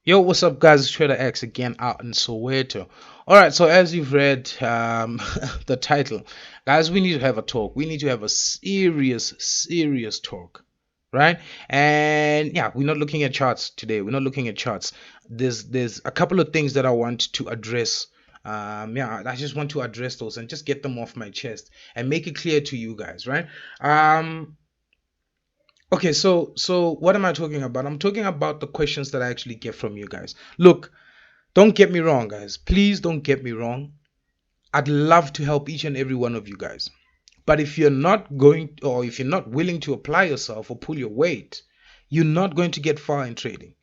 Yo, what's up, guys? It's Trader X again out in Soweto. All right, so as you've read the title, guys, we need to have a talk. We need to have a serious talk, right? And yeah, we're not looking at charts today. We're not looking at charts. There's a couple of things that I want to address. Yeah, I just want to address those and just get them off my chest and make it clear to you guys, right? Okay, so what am I talking about? I'm talking about the questions that I actually get from you guys. Look, don't get me wrong, guys. Please don't get me wrong. I'd love to help each and every one of you guys. But if you're not going or if you're not willing to apply yourself or pull your weight, you're not going to get far in trading.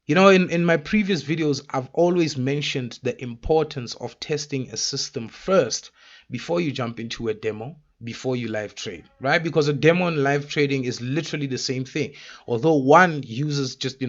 You know, in my previous videos, I've always mentioned the importance of testing a system first before you jump into a demo, before you live trade, right? Because a demo and live trading is literally the same thing. Although one uses just,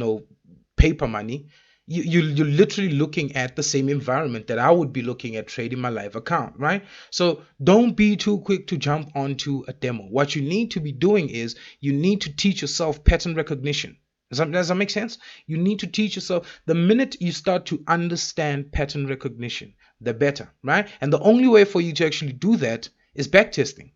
paper money, you're literally looking at the same environment that I would be looking at trading my live account, right? So don't be too quick to jump onto a demo. What you need to be doing is you need to teach yourself pattern recognition. Does that make sense? You need to teach yourself. The minute you start to understand pattern recognition, the better, right? And the only way for you to actually do that is backtesting.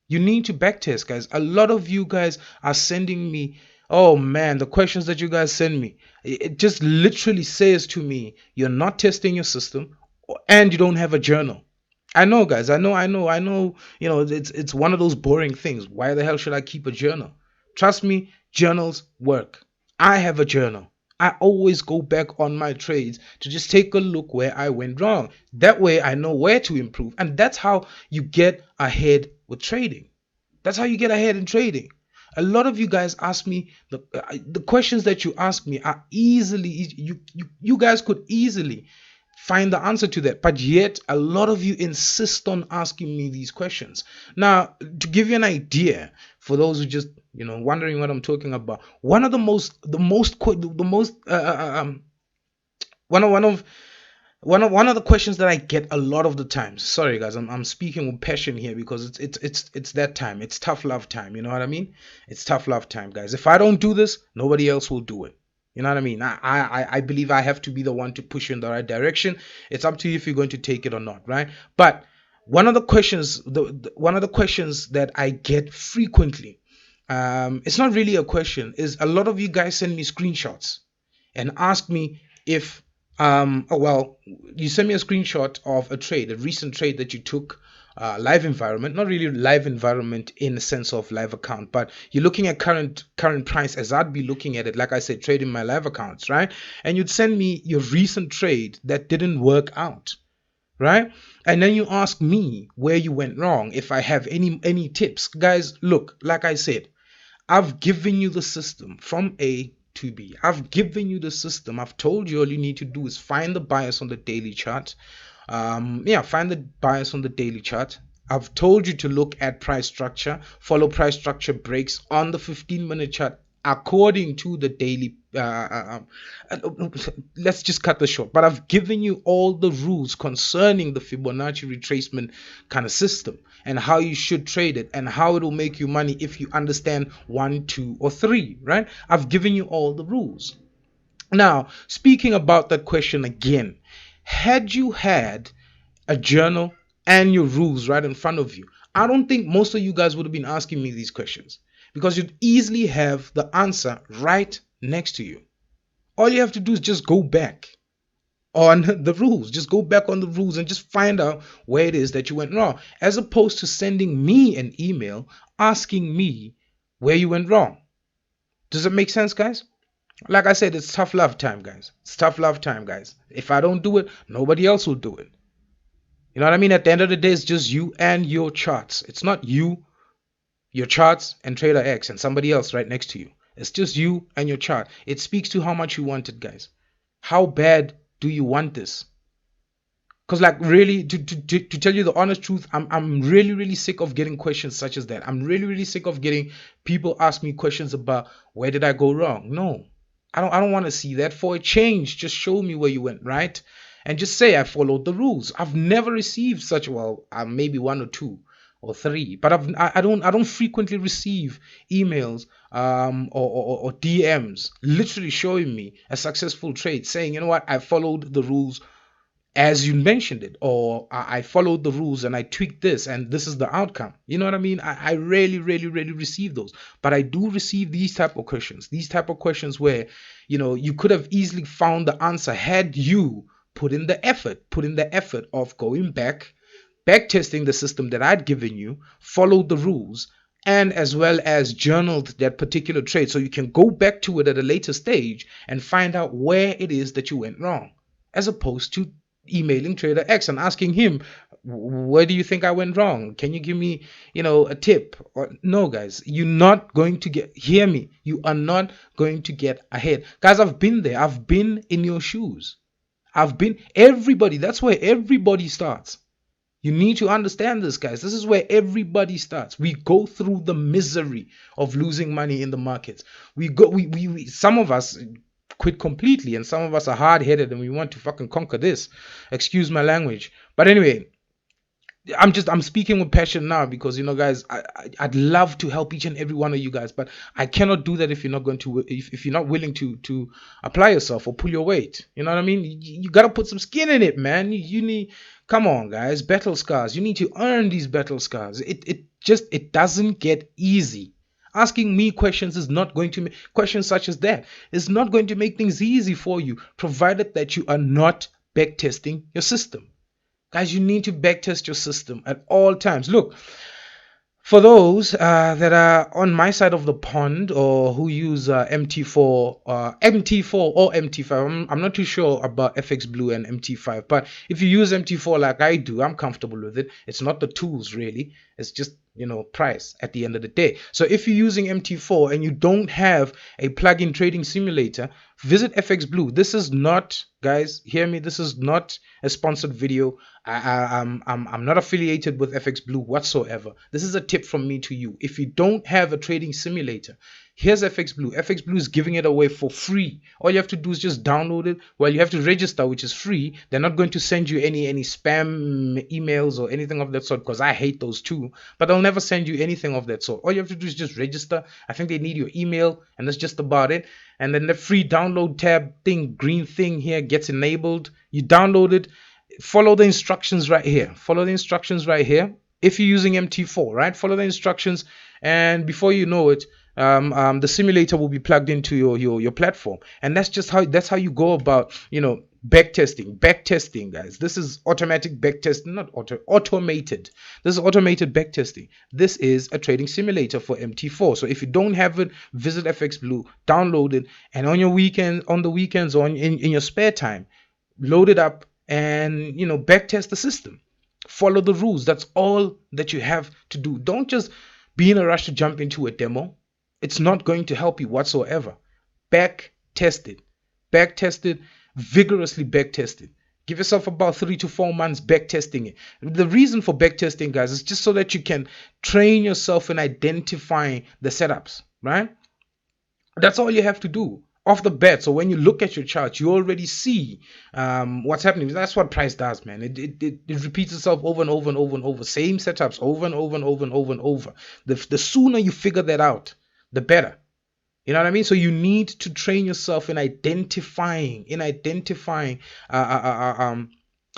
You need to backtest, guys. A lot of you guys are sending me, oh man, the questions that you guys send me, it just literally says to me, you're not testing your system and you don't have a journal. I know, guys. I know. It's one of those boring things. Why the hell should I keep a journal? Trust me, journals work. I have a journal. I always go back on my trades to just take a look where I went wrong. That way I know where to improve. And that's how you get ahead with trading. That's how you get ahead in trading. A lot of you guys ask me the questions that you ask me are easily you guys could easily find the answer to that, but yet a lot of you insist on asking me these questions. Now, to give you an idea, for those who just wondering what I'm talking about, one of the most one of one of the questions that I get a lot of the times. Sorry, guys, I'm speaking with passion here because it's that time. It's tough love time. You know what I mean? It's tough love time, guys. If I don't do this, nobody else will do it. You know what I mean? I believe I have to be the one to push you in the right direction. It's up to you if you're going to take it or not, right? But one of the questions, one of the questions that I get frequently, it's not really a question, is a lot of you guys send me screenshots and ask me if oh well, you sent me a screenshot of a recent trade that you took, live environment, not really live environment in the sense of live account, but you're looking at current price as I'd be looking at it, like I said, trading my live accounts, right? And you'd send me your recent trade that didn't work out, right? And then you ask me where you went wrong, if I have any tips. Guys, look, like I said, I've given you the system from A to B. I've given you the system. I've told you all you need to do is find the bias on the daily chart. Yeah, find the bias on the daily chart. I've told you to look at price structure, follow price structure breaks on the 15-minute chart according to the daily let's just cut this short, but I've given you all the rules concerning the Fibonacci retracement kind of system and how you should trade it and how it will make you money if you understand 1, 2, or 3, right? I've given you all the rules. Now, speaking about that question again, had you had a journal and your rules right in front of you, I don't think most of you guys would have been asking me these questions because you'd easily have the answer right next to you. All you have to do is just go back on the rules. Just go back on the rules and just find out where it is that you went wrong, as opposed to sending me an email asking me where you went wrong. Does it make sense, guys? Like I said, it's tough love time, guys. It's tough love time, guys. If I don't do it, nobody else will do it. You know what I mean? At the end of the day, it's just you and your charts. It's not you, your charts, and Trader X and somebody else right next to you. It's just you and your chart. It speaks to how much you want it, guys. How bad do you want this? Because, like, really, to tell you the honest truth, I'm really sick of getting questions such as that. I'm really sick of getting people ask me questions about where did I go wrong. No, I don't want to see that. For a change, just show me where you went right, and just say I followed the rules. I've never received such, well, maybe one or two, or 3, but I don't frequently receive emails or DMs literally showing me a successful trade, saying, you know what, I followed the rules as you mentioned it, or I followed the rules and I tweaked this and this is the outcome. You know what I mean? I rarely receive those, but I do receive these type of questions where, you could have easily found the answer had you put in the effort of going back testing the system that I'd given you, followed the rules, and as well as journaled that particular trade, so you can go back to it at a later stage and find out where it is that you went wrong, as opposed to emailing Trader X and asking him, where do you think I went wrong? Can you give me, a tip? Or no, guys, you're not going to hear me. You are not going to get ahead. Guys, I've been there. I've been in your shoes. Everybody. That's where everybody starts. You need to understand this, guys. This is where everybody starts. We go through the misery of losing money in the markets. Some of us quit completely, and some of us are hard-headed and we want to fucking conquer this. Excuse my language. But anyway, I'm speaking with passion now because, guys, I'd love to help each and every one of you guys, but I cannot do that if you're not going to if you're not willing to apply yourself or pull your weight. You know what I mean? You got to put some skin in it, man. You need, come on, guys, battle scars. You need to earn these battle scars. It doesn't get easy. Asking me questions is not going to make questions such as that is not going to make things easy for you, provided that you are not backtesting your system. Guys, you need to backtest your system at all times. Look, for those that are on my side of the pond or who use MT4 or MT5, I'm not too sure about FX Blue and MT5, but if you use MT4 like I do, I'm comfortable with it. It's not the tools really, it's just price at the end of the day. So if you're using MT4 and you don't have a plug-in trading simulator, visit FX Blue. This is not, guys, hear me, this is not a sponsored video. I'm not affiliated with FX Blue whatsoever. This is a tip from me to you. If you don't have a trading simulator, here's FX Blue. FX Blue is giving it away for free. All you have to do is just download it. Well, you have to register, which is free. They're not going to send you any spam emails or anything of that sort, because I hate those too. But they'll never send you anything of that sort. All you have to do is just register. I think they need your email, and that's just about it. And then the free download tab thing, green thing here, gets enabled. You download it. Follow the instructions right here. Follow the instructions right here. If you're using MT4, right? Follow the instructions, and before you know it, the simulator will be plugged into your platform, and that's how you go about backtesting, guys. This is automatic backtesting, not automated. This is automated backtesting. This is a trading simulator for MT4. So if you don't have it, visit FX Blue, download it, and on the weekends or in your spare time, load it up and backtest the system. Follow the rules. That's all that you have to do. Don't just be in a rush to jump into a demo. It's not going to help you whatsoever. Backtest it, vigorously backtest it. Give yourself about 3 to 4 months backtesting it. The reason for backtesting, guys, is just so that you can train yourself in identifying the setups, right? That's all you have to do off the bat. So when you look at your chart, you already see what's happening. That's what price does, man. It repeats itself over and over and over and over. Same setups over and over and over and over and over. The sooner you figure that out, the better. You know what I mean? So you need to train yourself in identifying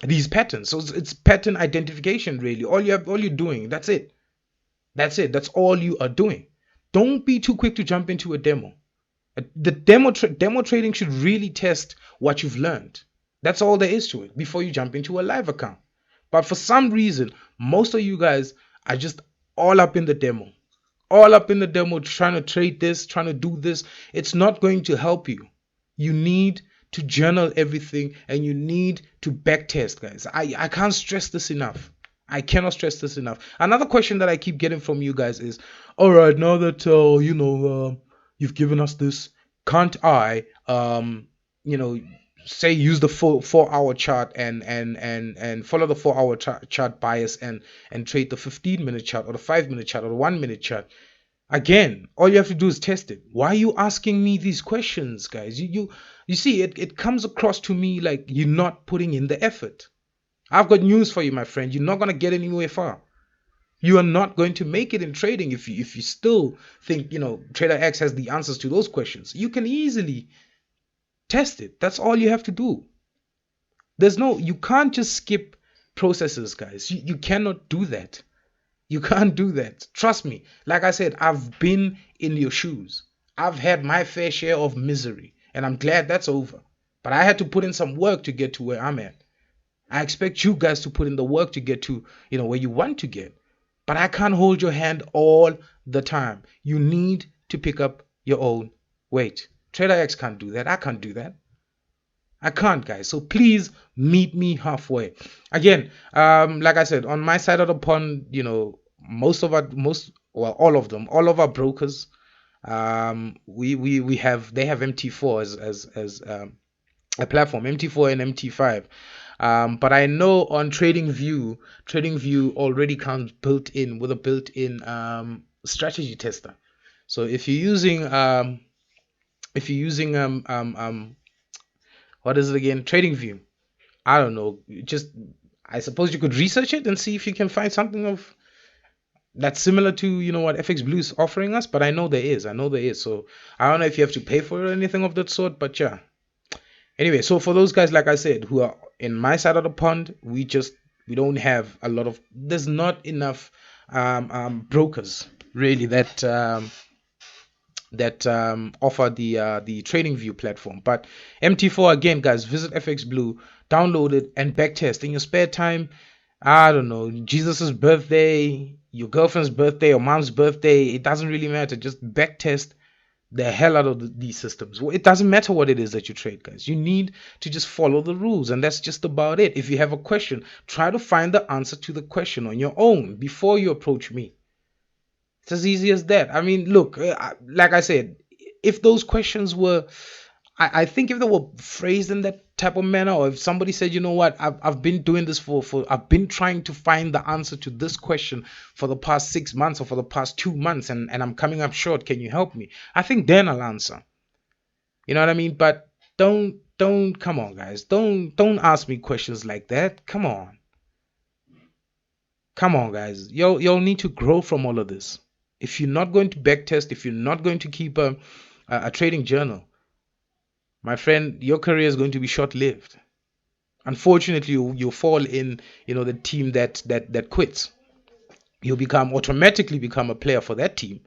these patterns. So it's pattern identification, really. All you're doing. That's it. That's all you are doing. Don't be too quick to jump into a demo. The demo trading should really test what you've learned. That's all there is to it before you jump into a live account. But for some reason, most of you guys are just all up in the demo. Trying to trade this, trying to do this. It's not going to help you. You need to journal everything, and you need to backtest, guys. I can't stress this enough. I cannot stress this enough. Another question that I keep getting from you guys is, all right, now that you've given us this, can't I say use the 4-hour chart and follow the 4-hour chart bias and trade the 15-minute chart or the 5-minute chart or the 1-minute chart? Again, all you have to do is test it. Why are you asking me these questions, guys? You see, it comes across to me like you're not putting in the effort. I've got news for you, my friend. You're not going to get anywhere far. You are not going to make it in trading if you still think, you know, Trader X has the answers to those questions. You can easily test it. That's all you have to do. You can't just skip processes, guys. You cannot do that. You can't do that. Trust me. Like I said, I've been in your shoes. I've had my fair share of misery, and I'm glad that's over. But I had to put in some work to get to where I'm at. I expect you guys to put in the work to get to, you know, where you want to get. But I can't hold your hand all the time. You need to pick up your own weight. Trader X can't do that. I can't do that. I can't, guys. So please meet me halfway. Again, like I said, on my side of the pond, you know, all of our brokers, we have they have MT4 as a platform, MT4 and MT5. But I know on TradingView already comes built in with a built-in strategy tester. So if you're using what is it again? TradingView. I don't know. Just I suppose you could research it and see if you can find something of that's similar to, you know, what FX Blue is offering us. But I know there is. I know there is. So I don't know if you have to pay for it or anything of that sort. But yeah. Anyway, so for those guys, like I said, who are in my side of the pond, we don't have a lot of. There's not enough brokers really that offer the TradingView platform. But MT4, again, guys, visit FX Blue, download it, and backtest in your spare time. I don't know, Jesus's birthday, your girlfriend's birthday, or mom's birthday. It doesn't really matter. Just backtest the hell out of these systems. It doesn't matter what it is that you trade, guys. You need to just follow the rules, and that's just about it. If you have a question, try to find the answer to the question on your own before you approach me. It's as easy as that. I mean, look, like I said, if those questions were, I think if they were phrased in that type of manner, or if somebody said, you know what, I've been doing this I've been trying to find the answer to this question for the past 6 months or for the past 2 months, and I'm coming up short, can you help me? I think then I'll answer. You know what I mean? But don't come on, guys. Don't ask me questions like that. Come on. Come on, guys. You'll need to grow from all of this. If you're not going to backtest, if you're not going to keep a trading journal, my friend, your career is going to be short-lived. Unfortunately, you'll fall in, you know, the team that quits. You'll automatically become a player for that team.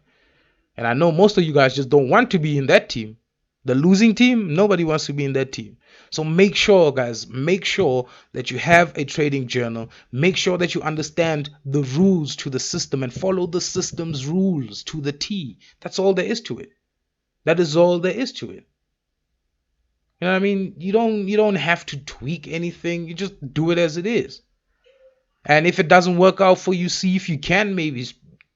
And I know most of you guys just don't want to be in that team. The losing team, nobody wants to be in that team. So make sure, guys, make sure that you have a trading journal. Make sure that you understand the rules to the system and follow the system's rules to the T. That's all there is to it. That is all there is to it. You know what I mean? You don't have to tweak anything. You just do it as it is. And if it doesn't work out for you, see if you can maybe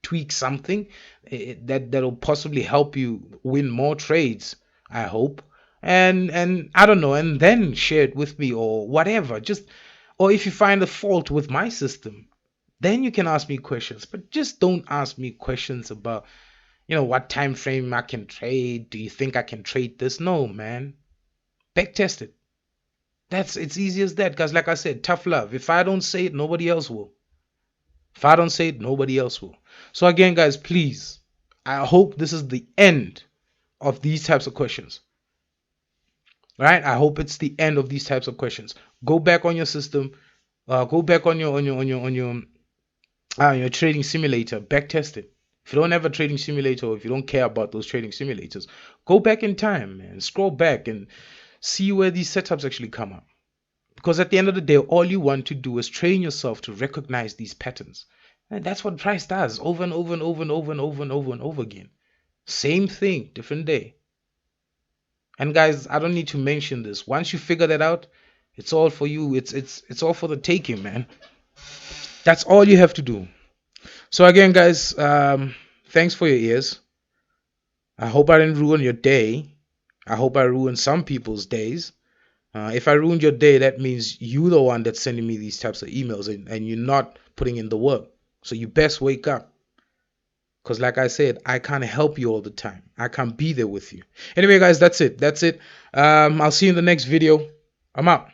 tweak something that'll possibly help you win more trades, I hope. And I don't know, and then share it with me or whatever. Or if you find a fault with my system, then you can ask me questions. But just don't ask me questions about, you know, what time frame I can trade. Do you think I can trade this? No, man. Backtest it. It's easy as that, guys. Like I said, tough love. If I don't say it, nobody else will. If I don't say it, nobody else will. So again, guys, please, I hope this is the end of these types of questions. Right? I hope it's the end of these types of questions. Go back on your system. Go back on your trading simulator. Backtest it. If you don't have a trading simulator, or if you don't care about those trading simulators, go back in time, man. Scroll back and see where these setups actually come up. Because at the end of the day, all you want to do is train yourself to recognize these patterns. And that's what price does over and over and over and over and over and over and over again. Same thing, different day. And guys, I don't need to mention this. Once you figure that out, it's all for you. It's all for the taking, man. That's all you have to do. So again, guys, thanks for your ears. I hope I didn't ruin your day. I hope I ruined some people's days. If I ruined your day, that means you're the one that's sending me these types of emails, and you're not putting in the work. So you best wake up. Because like I said, I can't help you all the time. I can't be there with you. Anyway, guys, that's it. I'll see you in the next video. I'm out.